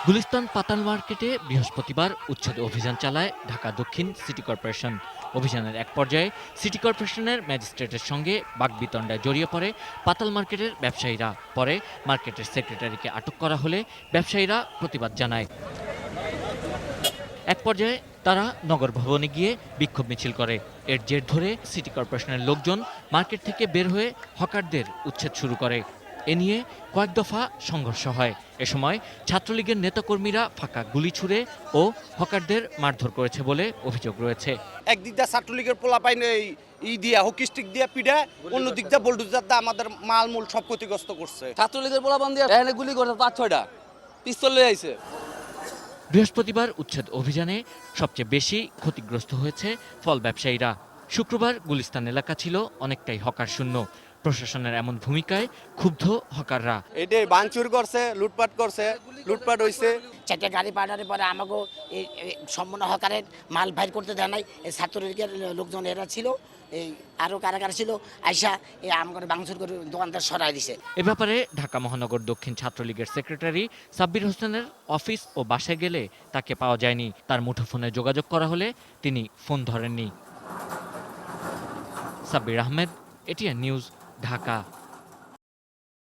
গুলিস্তান পাতাল মার্কেটে বৃহস্পতিবার উচ্ছেদ অভিযান চালায় ঢাকা দক্ষিণ সিটি কর্পোরেশন। অভিযানের এক পর্যায়ে সিটি কর্পোরেশনের ম্যাজিস্ট্রেটের সঙ্গে বাগবিতণ্ডায় জড়িয়ে পড়ে পাতাল মার্কেটের ব্যবসায়ীরা। পরে মার্কেটের সেক্রেটারিকে আটক করা হলে ব্যবসায়ীরা প্রতিবাদ জানায়। এক পর্যায়ে তারা নগর ভবনে গিয়ে বিক্ষোভ মিছিল করে। এর জের ধরে সিটি কর্পোরেশনের লোকজন মার্কেট থেকে বের হয়ে হকারদের উচ্ছেদ শুরু করে। এ নিয়ে কয়েক দফা সংঘর্ষ হয়। এ সময় ছাত্রলীগের নেতাকর্মীরা ফাঁকা গুলি ছুড়ে ও হকারদের মারধর করেছে বলে অভিযোগ রয়েছে। একদিক দিয়ে ছাত্রলীগের পোলাপাইন দিয়া হকি স্টিক দিয়া পিড়া, অন্য দিক দিয়ে বোল্ডুজার দিয়ে আমাদের মালমূল সব ক্ষতিগ্রস্ত করছে। ছাত্রলীগের পোলাপান দিয়ে গুলি করে 5-6টা পিস্তল লয়ে আইছে। বৃহস্পতিবার উচ্ছেদ অভিযানে সবচেয়ে বেশি ক্ষতিগ্রস্ত হয়েছে ফল ব্যবসায়ীরা। শুক্রবার গুলিস্তান এলাকা ছিল অনেকটাই হকার শূন্য। প্রশাসনের এমন ভূমিকায় ক্ষুব্ধ হকাররা। এটাই ভাঙচুর করছে, লুটপাট হয়েছে। চারটে গাড়ি পাঠানোর পরে আমাকেও এই সম্পূর্ণ হকারের মাল বাইর করতে দেয় নাই। এই ছাত্রলীগের লোকজন এরা ছিল, এই আরও কারা ছিল, আইসা এই আমাকে ভাঙচুর করে দোকানদার সরাই দিছে। এ ব্যাপারে ঢাকা মহানগর দক্ষিণ ছাত্রলীগের সেক্রেটারি সাব্বির হোসেনের অফিস ও বাসায় গেলে তাকে পাওয়া যায়নি। তার মুঠোফোনে যোগাযোগ করা হলে তিনি ফোন ধরেননি। Sabbir Ahmed, ATN news, Dhaka.